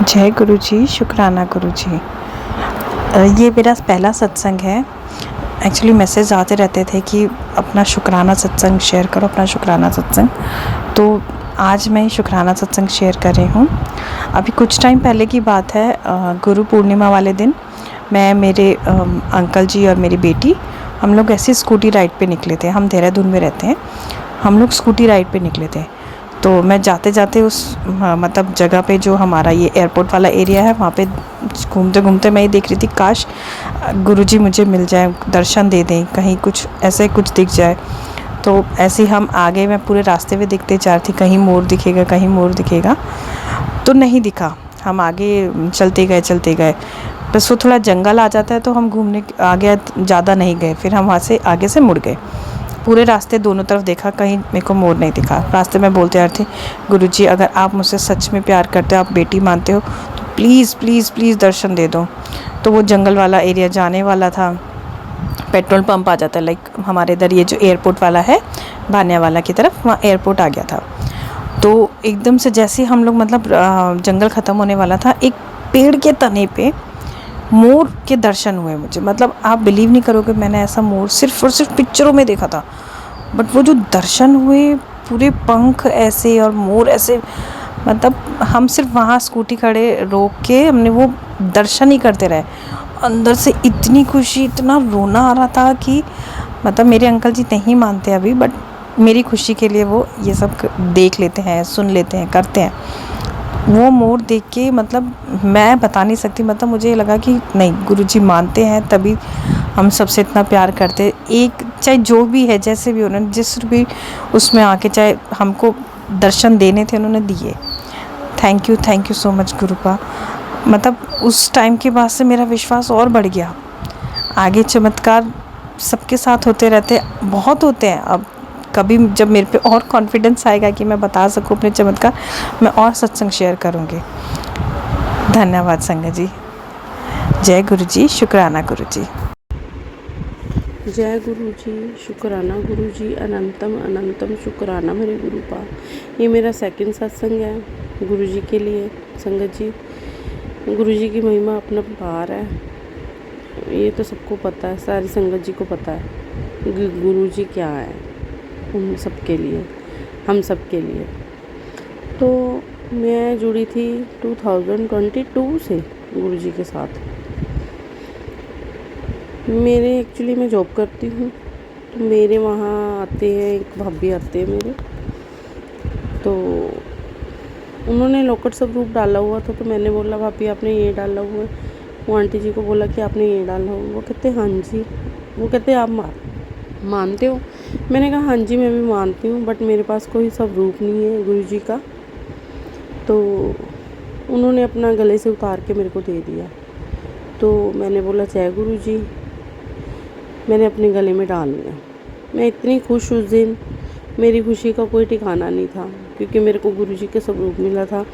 जय गुरु जी, शुक्राना गुरु जी। ये मेरा पहला सत्संग है। एक्चुअली मैसेज आते रहते थे कि अपना शुक्राना सत्संग शेयर करो, अपना शुक्राना सत्संग। तो आज मैं शुक्राना सत्संग शेयर कर रही हूँ। अभी कुछ टाइम पहले की बात है, गुरु पूर्णिमा वाले दिन मैं, मेरे अंकल जी और मेरी बेटी, हम लोग ऐसे स्कूटी राइड पे निकले थे। हम देहरादून में रहते हैं। हम लोग स्कूटी राइड पे निकले थे। तो मैं जाते जाते उस मतलब जगह पे, जो हमारा ये एयरपोर्ट वाला एरिया है, वहाँ पे घूमते घूमते मैं ये देख रही थी, काश गुरुजी मुझे मिल जाए, दर्शन दे दें, कहीं कुछ ऐसे कुछ दिख जाए। तो ऐसे हम आगे, मैं पूरे रास्ते में देखते जा रही थी, कहीं मोर दिखेगा, कहीं मोर दिखेगा, तो नहीं दिखा। हम आगे चलते गए। बस वो थोड़ा जंगल आ जाता है तो हम घूमने आगे ज़्यादा नहीं गए। फिर हम वहाँ से आगे से मुड़ गए। पूरे रास्ते दोनों तरफ देखा, कहीं मेरे को मोर नहीं दिखा। रास्ते में बोलते आ रहे थे, गुरुजी अगर आप मुझसे सच में प्यार करते हो, आप बेटी मानते हो, तो प्लीज़ प्लीज़ प्लीज़ दर्शन दे दो। तो वो जंगल वाला एरिया जाने वाला था। पेट्रोल पंप आ जाता है, लाइक हमारे इधर ये जो एयरपोर्ट वाला है भानियावाला की तरफ, वहाँ एयरपोर्ट आ गया था। तो एकदम से जैसे हम लोग, मतलब जंगल ख़त्म होने वाला था, एक पेड़ के तने पे मोर के दर्शन हुए मुझे। मतलब आप बिलीव नहीं करोगे, मैंने ऐसा मोर सिर्फ और सिर्फ पिक्चरों में देखा था, बट वो जो दर्शन हुए, पूरे पंख ऐसे और मोर ऐसे, मतलब हम सिर्फ वहाँ स्कूटी खड़े रोक के हमने वो दर्शन ही करते रहे। अंदर से इतनी खुशी, इतना रोना आ रहा था कि मतलब मेरे अंकल जी नहीं मानते अभी, बट मेरी खुशी के लिए वो ये सब देख लेते हैं, सुन लेते हैं, करते हैं। वो मोर देख के मतलब मैं बता नहीं सकती, मतलब मुझे लगा कि नहीं, गुरुजी मानते हैं तभी हम सबसे इतना प्यार करते। एक चाहे जो भी है, जैसे भी उन्होंने जिस भी उसमें आके चाहे हमको दर्शन देने थे, उन्होंने दिए। Thank you so much गुरुपा। मतलब उस टाइम के बाद से मेरा विश्वास और बढ़ गया। आगे चमत्कार सबके साथ होते रहते, बहुत होते हैं। अब कभी जब मेरे पे और कॉन्फिडेंस आएगा कि मैं बता सकूं अपने चमत्कार, मैं और सत्संग शेयर करूंगी। धन्यवाद संगत जी। जय गुरु जी, शुक्राना गुरु जी। जय गुरु जी, शुक्राना गुरु जी, अनंतम अनंतम शुक्राना मेरे गुरु पा। ये मेरा सेकंड सत्संग है गुरु जी के लिए। संगत जी, गुरु जी की महिमा अपना पार है, ये तो सबको पता है, सारी संगत जी को पता है गुरु जी क्या है उन सबके लिए, हम सब के लिए। तो मैं जुड़ी थी 2022 से गुरु जी के साथ। मेरे एक्चुअली मैं जॉब करती हूँ, तो मेरे वहाँ आते हैं, एक भाभी आते हैं मेरे, तो उन्होंने लोकट स्वरूप डाला हुआ था। तो मैंने बोला, भाभी आपने ये डाला हुआ है। वो आंटी जी को बोला कि आपने ये डाला हुआ। वो कहते हाँ जी। वो कहते आप मानते हो? मैंने कहा हाँ जी, मैं भी मानती हूँ, बट मेरे पास कोई स्वरूप नहीं है गुरु जी का। तो उन्होंने अपना गले से उतार के मेरे को दे दिया। तो मैंने बोला जय गुरु जी, मैंने अपने गले में डाल लिया। मैं इतनी खुश उस दिन, मेरी खुशी का कोई ठिकाना नहीं था, क्योंकि मेरे को गुरु जी के स्वरूप मिला था,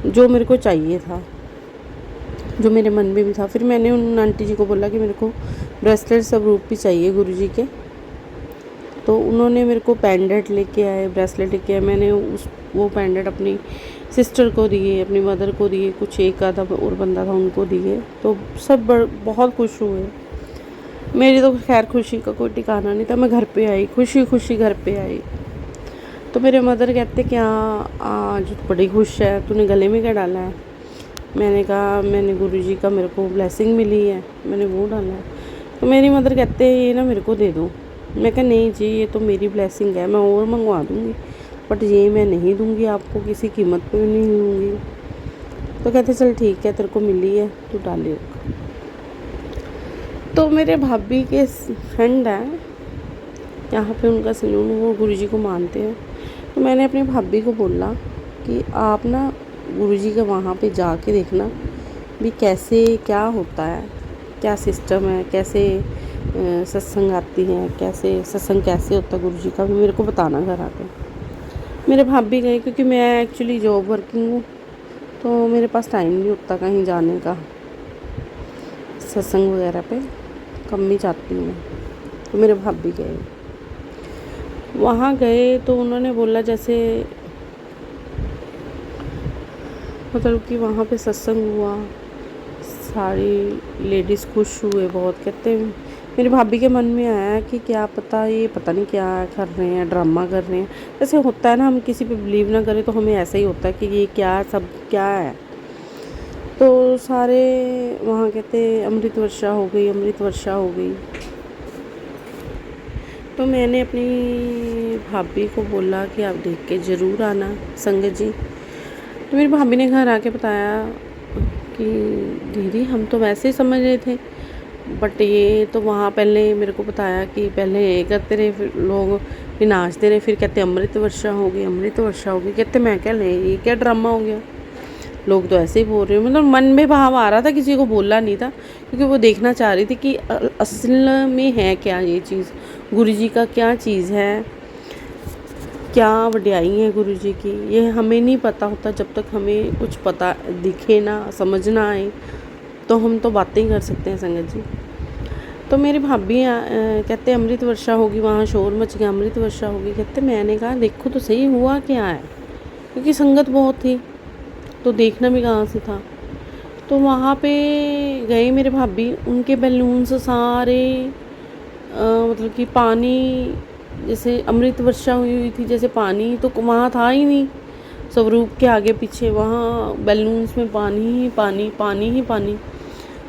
जो मेरे को चाहिए था, जो मेरे मन में भी था। फिर मैंने उन आंटी जी को बोला कि मेरे को ब्रेसलेट स्वरूप भी चाहिए गुरु जी के। तो उन्होंने मेरे को पेंडेंट लेके आए, ब्रेसलेट लेके आए। मैंने वो पेंडेंट अपनी सिस्टर को दिए, अपनी मदर को दिए, कुछ एक आधा और बंदा था उनको दिए। तो सब बहुत खुश हुए। मेरी तो खैर खुशी का कोई ठिकाना नहीं था। मैं घर पे आई, खुशी खुशी घर पे आई। तो मेरे मदर कहते क्या आज बड़ी खुश है, तूने गले में क्या डाला है? मैंने कहा मैंने गुरुजी का, मेरे को ब्लेसिंग मिली है, मैंने वो डाला है। तो मेरी मदर कहते ये ना मेरे को दे दो। मैं कहा नहीं जी, ये तो मेरी ब्लेसिंग है, मैं और मंगवा दूँगी, बट ये मैं नहीं दूँगी आपको, किसी कीमत पे नहीं दूँगी। तो कहते चल ठीक है, तेरे को मिली है, तू डाले। तो मेरे भाभी के फ्रेंड हैं यहाँ पे, उनका सलून, वो गुरुजी को मानते हैं। तो मैंने अपनी भाभी को बोला कि आप ना गुरुजी के वहाँ पे जाके देखना भी कैसे क्या होता है, क्या सिस्टम है, कैसे सत्संग आती हैं, कैसे सत्संग कैसे होता है गुरुजी का, भी मेरे को बताना घर आके। मेरे भाभी गए, क्योंकि मैं एक्चुअली जॉब वर्किंग हूँ, तो मेरे पास टाइम नहीं होता कहीं जाने का, सत्संग वगैरह पे कम ही जाती हूँ। तो मेरे भाभी गए, वहाँ गए तो उन्होंने बोला जैसे मतलब कि वहाँ पे सत्संग हुआ, सारी लेडीज़ खुश हुए बहुत। कहते हैं मेरी भाभी के मन में आया कि क्या पता ये पता नहीं क्या कर रहे हैं, ड्रामा कर रहे हैं। ऐसे होता है ना, हम किसी पे बिलीव ना करें तो हमें ऐसा ही होता है कि ये क्या सब क्या है। तो सारे वहाँ कहते अमृत वर्षा हो गई, अमृत वर्षा हो गई। तो मैंने अपनी भाभी को बोला कि आप देख के ज़रूर आना संगत जी। तो मेरी भाभी ने घर आके बताया कि दीदी हम तो वैसे ही समझ रहे थे, बट ये तो वहाँ पहले मेरे को बताया कि पहले ये करते रहे, फिर लोग फिर नाचते रहे, फिर कहते अमृत वर्षा हो गई, अमृत वर्षा हो गई। कहते मैं क्या ले ये क्या ड्रामा हो गया, लोग तो ऐसे ही बोल रहे हैं। मतलब मन में भाव आ रहा था, किसी को बोलना नहीं था, क्योंकि वो देखना चाह रही थी कि असल में है क्या ये चीज़, गुरु जी का क्या चीज़ है, क्या वड्याई है गुरु जी की। ये हमें नहीं पता होता, जब तक हमें कुछ पता दिखे ना, समझ ना आए, तो हम तो बातें ही कर सकते हैं संगत जी। तो मेरी भाभी कहते अमृत वर्षा होगी, वहाँ शोर मच गया, अमृत वर्षा होगी। कहते मैंने कहा देखो तो सही हुआ क्या है, क्योंकि संगत बहुत थी तो देखना भी कहाँ से था। तो वहाँ पे गए मेरे भाभी, उनके बैलून्स सारे मतलब कि पानी, जैसे अमृत वर्षा हुई थी जैसे पानी, तो वहाँ था ही नहीं। स्वरूप के आगे पीछे वहाँ बैलून्स में पानी ही पानी, पानी ही पानी।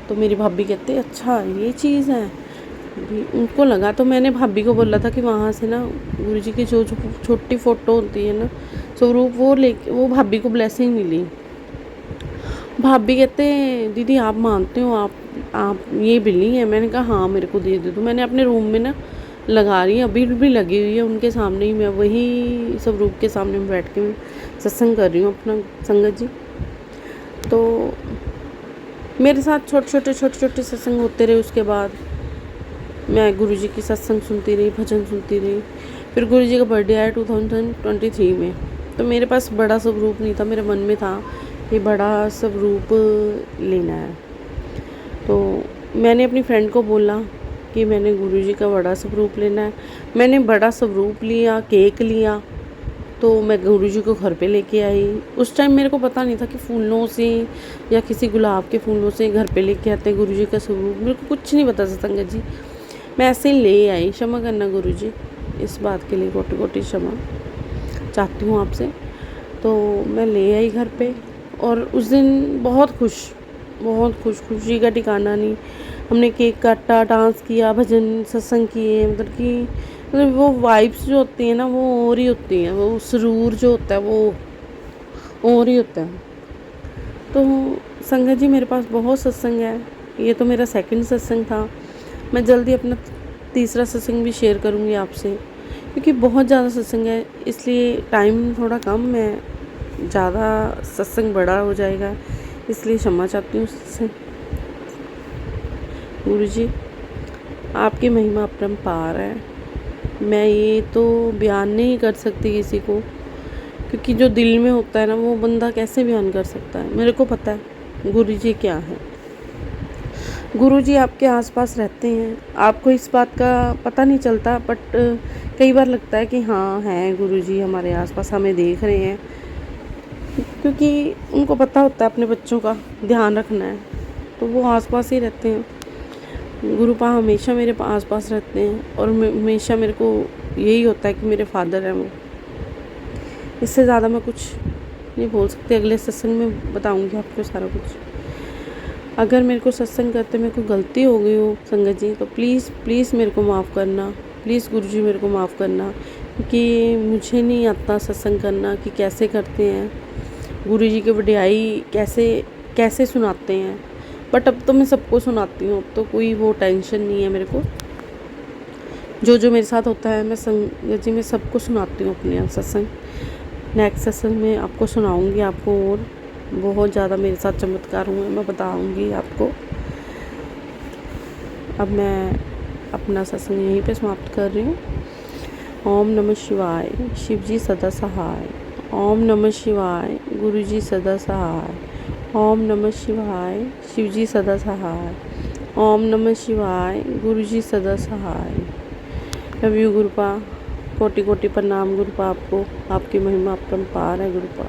तो मेरी भाभी कहते अच्छा ये चीज़ है, उनको लगा। तो मैंने भाभी को बोला था कि वहाँ से ना गुरु जी की जो जो छोटी फ़ोटो होती है ना स्वरूप, वो भाभी को ब्लेसिंग मिली। भाभी कहते दीदी आप मानते हो, आप ये बिल्ली है। मैंने कहा हाँ मेरे को दे दे दो। मैंने अपने रूम में ना लगा रही है, अभी भी लगी हुई है उनके सामने ही। मैं वही स्वरूप के सामने बैठ के मैं सत्संग कर रही हूँ अपना संगत जी। तो मेरे साथ छोटे छोटे सत्संग होते रहे। उसके बाद मैं गुरु जी की सत्संग सुनती रही, भजन सुनती रही। फिर गुरु जी का बर्थडे आया 2023 में। तो मेरे पास बड़ा स्वरूप नहीं था, मेरे मन में था कि बड़ा स्वरूप लेना है। तो मैंने अपनी फ्रेंड को बोला कि मैंने गुरु जी का बड़ा स्वरूप लेना है। मैंने बड़ा स्वरूप लिया, केक लिया, तो मैं गुरु जी को घर पे लेके आई। उस टाइम मेरे को पता नहीं था कि फूलों से या किसी गुलाब के फूलों से घर पे लेके आते हैं गुरु जी का स्वरूप। मेरे को कुछ नहीं पता था संगत जी, मैं ऐसे ही ले आई। क्षमा करना गुरु जी, इस बात के लिए कोटि कोटि क्षमा चाहती हूँ आपसे। तो मैं ले आई घर पे, और उस दिन बहुत खुश, खुशी का ठिकाना नहीं। हमने केक काटा, डांस किया, भजन सत्संग किए। मतलब वो वाइब्स जो होती हैं ना वो और ही होती हैं, वो सुरूर जो होता है वो और ही होता है। तो संगत जी मेरे पास बहुत सत्संग है, ये तो मेरा सेकंड सत्संग था। मैं जल्दी अपना तीसरा सत्संग भी शेयर करूँगी आपसे, क्योंकि बहुत ज़्यादा सत्संग है, इसलिए टाइम थोड़ा कम है, ज़्यादा सत्संग बड़ा हो जाएगा, इसलिए क्षमा चाहती हूँ उससे। गुरु जी आपकी महिमा अपरंपार है, मैं ये तो बयान नहीं कर सकती किसी को, क्योंकि जो दिल में होता है ना वो बंदा कैसे बयान कर सकता है। मेरे को पता है गुरु जी क्या है। गुरु जी आपके आसपास रहते हैं, आपको इस बात का पता नहीं चलता, बट कई बार लगता है कि हाँ हैं गुरु जी हमारे आसपास, हमें देख रहे हैं, क्योंकि उनको पता होता है अपने बच्चों का ध्यान रखना है, तो वो आसपास ही रहते हैं। गुरुपा हमेशा मेरे आसपास रहते हैं, और हमेशा मेरे को यही होता है कि मेरे फादर हैं वो। इससे ज़्यादा मैं कुछ नहीं बोल सकती, अगले सत्संग में बताऊंगी आपको सारा कुछ। अगर मेरे को सत्संग करते में कोई गलती हो गई हो संगत जी, तो प्लीज़ मेरे को माफ़ करना, प्लीज़ गुरु जी मेरे को माफ़ करना, क्योंकि मुझे नहीं आता सत्संग करना कि कैसे करते हैं, गुरु जी की वड्याई कैसे सुनाते हैं। बट अब तो मैं सबको सुनाती हूँ, अब तो कोई वो टेंशन नहीं है मेरे को। जो मेरे साथ होता है मैं संगत जी में सबको सुनाती हूँ अपने सत्संग। नेक्स्ट सत्संग में आपको सुनाऊँगी, आपको और बहुत ज़्यादा मेरे साथ चमत्कार हुए मैं बताऊँगी आपको। अब मैं अपना सत्संग यहीं पे समाप्त कर रही हूँ। ओम नमः शिवाय, शिव जी सदा सहाय। ओम नमः शिवाय, गुरु जी सदा सहाय। ओम नमः शिवाय, शिव जी सदा सहाय। ओम नमः शिवाय, गुरु जी सदा सहाय। लव यू गुरुपा, कोटि कोटि प्रणाम गुरुपा आपको, आपकी महिमा अपरंपार है गुरुपा।